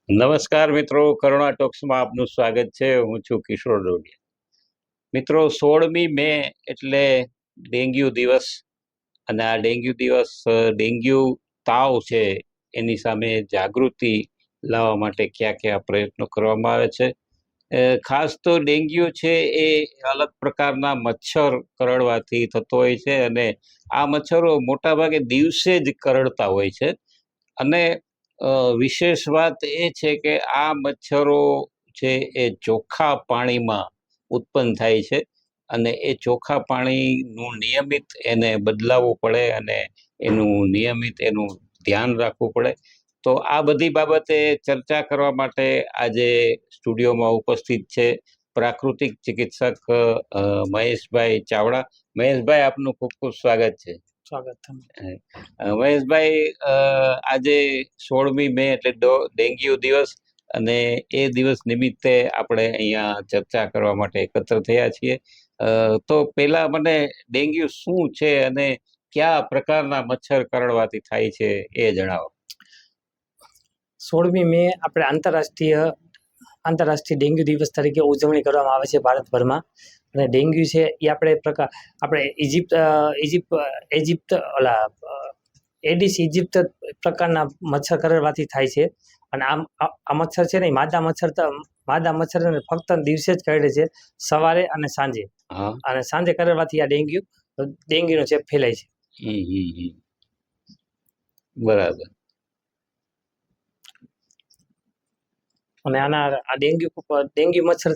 નમસ્કાર મિત્રો, કરુણા ટોક્સમાં આપનું સ્વાગત છે. હું છું કિશોર ડોડિયા. મિત્રો, 16મી મે એટલે ડેન્ગ્યુ દિવસ. અને આ ડેન્ગ્યુ દિવસ ડેન્ગ્યુ તાવ છે એની સામે જાગૃતિ લાવવા માટે કયા કયા પ્રયત્નો કરવામાં આવે છે. ખાસ તો ડેન્ગ્યુ છે એ અલગ પ્રકારના મચ્છર કરડવાથી થતો હોય છે, અને આ મચ્છરો મોટાભાગે દિવસે જ કરડતા હોય છે. અને વિશેષ વાત એ છે કે આ મચ્છરો છે એ ચોખ્ખા પાણીમાં ઉત્પન્ન થાય છે, અને એ ચોખ્ખા પાણીનું નિયમિત એને બદલાવવું પડે, અને એનું ધ્યાન રાખવું પડે. તો આ બધી બાબતે ચર્ચા કરવા માટે આજે સ્ટુડિયોમાં ઉપસ્થિત છે પ્રાકૃતિક ચિકિત્સક મહેશભાઈ ચાવડા. મહેશભાઈ, આપનું ખૂબ ખૂબ સ્વાગત છે. મહેશભાઈ, આજે 16મી મે એટલે ડેન્ગ્યુ દિવસ, અને એ દિવસ નિમિત્તે આપણે અહીંયા ચર્ચા કરવા માટે એકત્ર થયા છીએ. તો પેલા મને ડેન્ગ્યુ શું છે અને કયા પ્રકારના મચ્છર કરડવાથી થાય છે એ જણાવો. 16મી મે આપણે આંતરરાષ્ટ્રીય ડેન્ગ્યુ દિવસ તરીકે ઉજવણી કરવામાં આવે છે ભારતભરમાં. અને ડેન્ગ્યુ છે એ આપણે ઇજિપ્ત એડિસ ઇજિપ્ત પ્રકારના મચ્છર કરડવાથી થાય છે. અને આ મચ્છર છે ને માદા મચ્છર ફક્ત દિવસે જ કરડે છે, સવારે અને સાંજે. અને સાંજે કરડવાથી આ ડેન્ગ્યુનો ચેપ ફેલાય છે. બરાબર. અને આ ડેન્ગ્યુ મચ્છર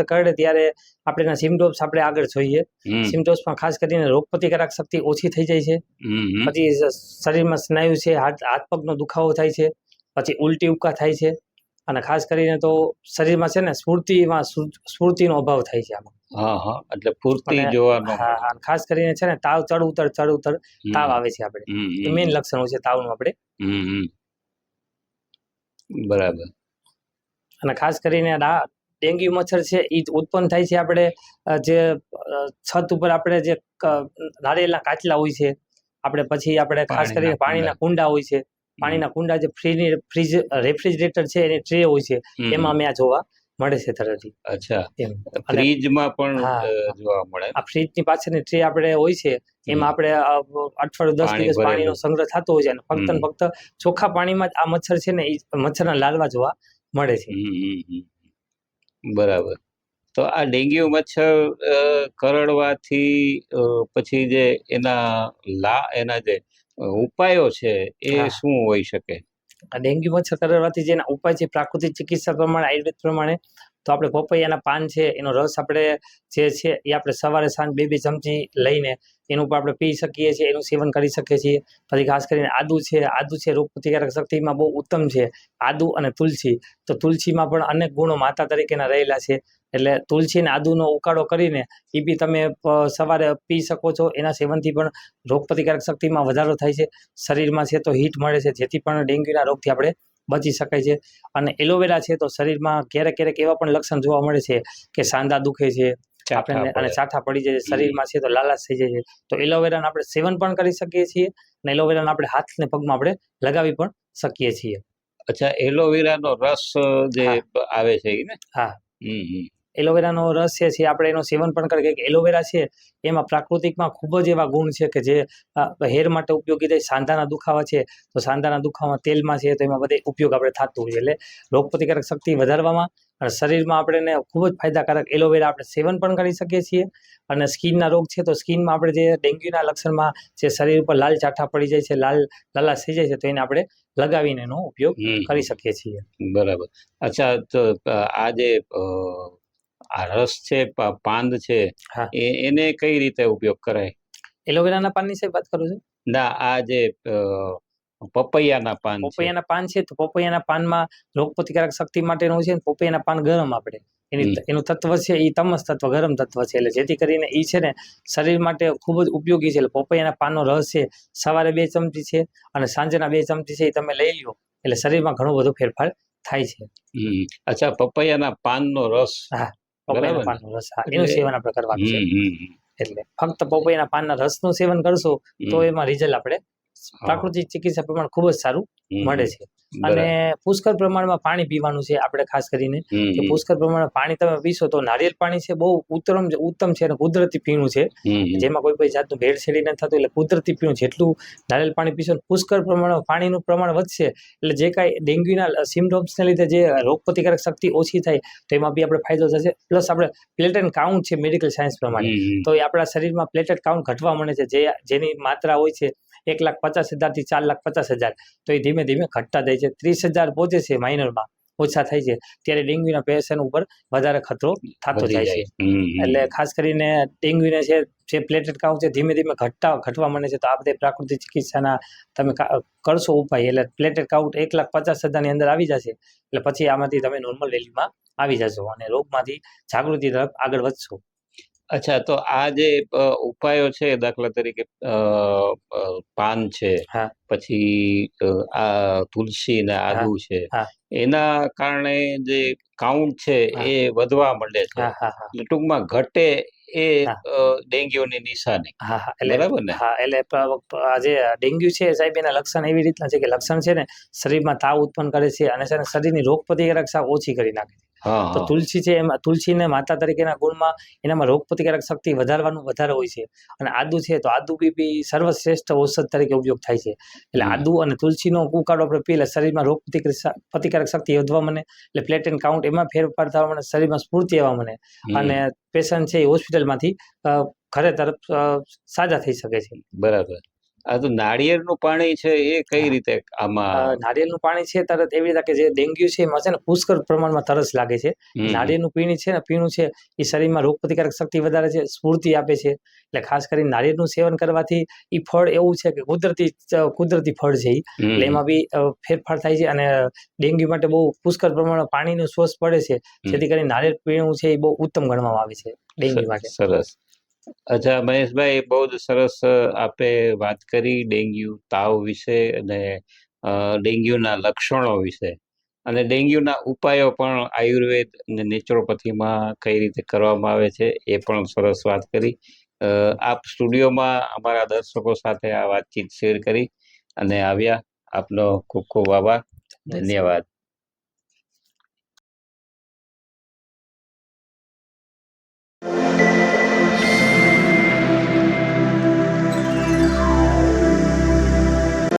કરડે ત્યારે આપણે એના સિમ્ટોમ્સ આપણે આગળ જોઈએ. સિમ્ટોમ્સમાં ખાસ કરીને રોગપ્રતિકારક શક્તિ ઓછી થઈ જાય છે, પછી શરીરમાં સ્નાયુ છે, હાથ પગનો દુખાવો થાય છે, પછી ઉલટી ઉબકા થાય છે, અને ખાસ કરીને તો શરીરમાં છે ને સ્ફૂર્તિનો અભાવ થાય છે આમાં. એટલે ફૂર્તિ જોવાનો. હા, ખાસ કરીને છે ને તાવ ચડ ઉતર તાવ આવે છે આપણે. એ મેઇન લક્ષણો છે તાવનું આપણે. બરાબર. અને ખાસ કરીને ડેન્ગ્યુ મચ્છર છે એ ઉત્પન્ન થાય છે આપણે જે છત ઉપર આપણે જે નાળિયેરના કાચલા હોય છે, આપણે પછી આપણે ખાસ કરીને પાણીના કુંડા હોય છે, પાણીના કુંડા જે ફ્રીજ રેફ્રિજરેટર છે એની ટ્રે હોય છે, એમાં અમે આ જોવા મળે છે તરતથી. અચ્છા, ફ્રીજમાં પણ જોવા મળે. આ ફ્રીજની પાછળની ટ્રે આપણે હોય છે, એમાં આપણે અઠવાડિયું 10 દિવસ પાણીનો સંગ્રહ થતો હોય છે, અને ફક્ત ને ફક્ત ચોખ્ખા પાણીમાં જ આ મચ્છર છે ને એ મચ્છરના લાર્વા જોવા મળે છે. બરાબર. તો આ ડેન્ગ્યુ મચ્છર કરડવાથી પછી જે એના જે ઉપાયો છે એ શું હોઈ શકે? આ ડેન્ગ્યુ મચ્છર કરડવાથી જેના ઉપાય છે પ્રાકૃતિક ચિકિત્સા પ્રમાણે, આયુર્વેદ પ્રમાણે, તો આપણે પપૈયાના પાન છે એનો રસ આપણે જે છે એ આપણે સવારે સાંજ 2 ચમચી લઈને એનું ઉપર આપણે પી શકીએ છીએ, એનું સેવન કરી શકીએ છીએ. પછી ખાસ કરીને આદુ છે રોગપ્રતિકારક શક્તિમાં બહુ ઉત્તમ છે. આદુ અને તુલસી, તો તુલસીમાં પણ અનેક ગુણો માતા તરીકેના રહેલા છે. એટલે તુલસી અને આદુનો ઉકાળો કરીને એ બી તમે સવારે પી શકો છો. એના સેવનથી પણ રોગપ્રતિકારક શક્તિમાં વધારો થાય છે. શરીરમાં છે તો હીટ મળે છે, જેથી પણ ડેન્ગ્યુના રોગથી આપણે બચી શકાય છે. અને એલોવેરા છે તો શરીરમાં ક્યારેક એવા પણ લક્ષણ જોવા મળે છે કે સાંધા દુખે છે આપણને, અને ચાઠા પડી જાય છે, શરીરમાં છે તો લાલાશ થઈ જાય છે. તો એલોવેરાનું આપણે સેવન પણ કરી શકીએ છીએ, અને એલોવેરાને આપણે હાથ ને પગમાં આપણે લગાવી પણ શકીએ છીએ. અચ્છા, એલોવેરાનો રસ જે આવે છે એ ને? હા. એલોવેરાનો રસ છે આપણે એનું સેવન પણ કરીએ. એલોવેરા છે એમાં પ્રાકૃતિકમાં ખૂબ જ એવા ગુણ છે કે જે હેર માટે ઉપયોગી થાય. સાંધાના દુખાવા છે તો સાંધાના દુખાવામાં તેલમાં છે તો એમાં બધે ઉપયોગ આપણે થતું હોય. એટલે રોગપ્રતિકારક શક્તિ વધારવામાં અને શરીરમાં આપણને ખૂબ જ ફાયદાકારક એલોવેરા આપણે સેવન પણ કરી શકીએ છીએ. અને સ્કિનના રોગ છે તો સ્કિનમાં આપણે જે ડેન્ગ્યુના લક્ષણમાં જે શરીર ઉપર લાલ ચાઠા પડી જાય છે, લાલાશ થઈ જાય છે, તો એને આપણે લગાવીને એનો ઉપયોગ કરી શકીએ છીએ. બરાબર. અચ્છા, તો આ જે આ રસ છે, પાંદ છે, એને કઈ રીતે ઉપયોગ કરાય? એલોવેરાના પાનની સાહેબ વાત કરું છું? ના, આ જે પપૈયાના પાન છે તો પપૈયાના પાનમાં રોગપ્રતિકારક શક્તિ માટેનું છે. પપૈયાના પાન ગરમ આપણે એનું તત્વ છે એ તમસ તત્વ, ગરમ તત્વ છે, એટલે જેથી કરીને એ છે ને શરીર માટે ખૂબ જ ઉપયોગી છે. એટલે પપૈયાના પાનનો રસ છે સવારે 2 ચમચી છે અને સાંજના 2 ચમચી છે એ તમે લઈ લો એટલે શરીરમાં ઘણો બધો ફેરફાર થાય છે. અચ્છા, પપૈયાના પાનનો રસ. હા, પપૈયાના પાનનો રસ, એનું સેવન આપણે કરવાનું છે. એટલે ફક્ત પપૈયાના પાનના રસનું સેવન કરશો તો એમાં રિઝલ્ટ આપણે પ્રાકૃતિક ચિકિત્સા પ્રમાણ ખૂબ જ સારું મળે છે. અને બરાબર. પુષ્કળ પ્રમાણમાં પાણી પીવાનું છે આપણે ખાસ કરીને, હમ, કે હમ, પુષ્કળ પ્રમાણમાં પાણી તમે પીશો તો નારિયેળ પાણી છે બહુ ઉત્તમ છે અને કુદરતી પીણું છે, હમ, જેમાં કોઈ જાતનું ભેળસેળી નથી થતું. એટલે કુદરતી પીણું જેટલું નારિયેળ પાણી પીશો, પુષ્કળ પ્રમાણમાં પાણીનું પ્રમાણ વધશે એટલે જે કાંઈ ડેન્ગ્યુના સિમ્ટમ્સને લીધે જે રોગ પ્રતિકારક શક્તિ ઓછી થાય તો એમાં બી આપણે ફાયદો થશે. પ્લસ આપણે પ્લેટેટ કાઉન્ટ છે મેડિકલ સાયન્સ પ્રમાણે, હમ, તો એ આપણા શરીરમાં પ્લેટેટ કાઉન્ટ ઘટવા મળે છે, જેની માત્રા હોય છે 1,50,000 થી 4,50,000, તો એ ધીમે ધીમે ઘટતા જાય છે. 30,000 પહોંચે છે માઇનરમાં, ઓછા થાય છે, ત્યારે ડેન્ગ્યુના પેશન્ટ ઉપર વધારે ખતરો થતો વધી જાય છે. જાય. હમ, હમ. એટલે ખાસ કરીને ડેન્ગ્યુને જે પ્લેટેટ કાઉન્ટ છે ધીમે ધીમે ઘટવા માંડે છે, તો આ બધી પ્રાકૃતિક ચિકિત્સાના તમે કરશો ઉપાય એટલે પ્લેટેટ કાઉન્ટ 1,50,000 ની અંદર આવી જશે. એટલે પછી આમાંથી તમે નોર્મલ વેલ્યુમાં આવી જશો અને રોગમાંથી જાગૃતિ તરફ આગળ વધશો. અચ્છા, તો આ જે ઉપાયો છે, દાખલા તરીકે પાન છે, હા પછી આ તુલસી ને હા આદુ છે, હા એના કારણે જે કાઉન્ટ છે હા એ વધવા માંડે છે, હા હા હા એટલે ટૂંકમાં ઘટે એ હા ડેન્ગ્યુની નિશાની. હા હા એટલે બરાબર ને? હા એટલે આ જે ડેન્ગ્યુ છે સાહેબ, એના લક્ષણ એવી રીતના છે કે લક્ષણ છે ને શરીરમાં તાવ ઉત્પન્ન કરે છે અને છે ને શરીરની રોગ પ્રતિકારક શક્તિ ઓછી કરી નાખે છે. હા, તો હા. તુલસી છે, એમાં તુલસીને માતા તરીકેના ગુણમાં એનામાં રોગ પ્રતિકારક શક્તિ વધારવાનું વધારે હોય છે. અને આદુ છે તો આદુ બી સર્વશ્રેષ્ઠ ઔષધ તરીકે ઉપયોગ થાય છે. એટલે હમ, આદુ અને તુલસીનો ઉકાળો આપણે પીએ એટલે શરીરમાં રોગ પ્રતિકારક શક્તિ વધવા મને, એટલે પ્લેટેટ કાઉન્ટ એમાં ફેરફાર થવા મને, શરીરમાં સ્ફૂર્તિ આવવા મને, અને હમ. પેશન્ટ છે એ હોસ્પિટલમાંથી ઘરે તરફ સાજા થઈ શકે છે. બરાબર. આ તો નાળિયેરનું પાણી છે એ કઈ રીતે આમાં? નારિયેળનું પાણી છે તરત એવી રીતે કે જે ડેન્ગ્યુ છે એમાં છે ને પુષ્કળ પ્રમાણમાં તરસ લાગે છે. હમ, હમ. નારિયેળનું પીણું છે એ શરીરમાં રોગ પ્રતિકારક શક્તિ વધારે છે, સ્ફૂર્તિ આપે છે. એટલે ખાસ કરીને નારિયેળનું સેવન કરવાથી એ ફળ એવું છે કે કુદરતી ફળ છે ઈ. એટલે હમ, એમાં બી ફેરફાર થાય છે અને ડેન્ગ્યુ માટે બહુ પુષ્કળ પ્રમાણમાં પાણીનો સોર્સ પડે છે, હમ. જેથી કરીને નારિયેળ પીણું છે એ બહુ ઉત્તમ ગણવામાં આવે છે ડેન્ગ્યુ માટે. સરસ. અચ્છા મહેશભાઈ, બહુ જ સરસ આપે વાત કરી ડેન્ગ્યુ તાવ વિશે અને ડેન્ગ્યુના લક્ષણો વિશે, અને ડેન્ગ્યુના ઉપાયો પણ આયુર્વેદ અને નેચરોપેથીમાં કઈ રીતે કરવામાં આવે છે એ પણ સરસ વાત કરી. આપ સ્ટુડિયોમાં અમારા દર્શકો સાથે આ વાતચીત શેર કરી અને આવ્યા. આપનો ખૂબ ખૂબ આભાર. ધન્યવાદ.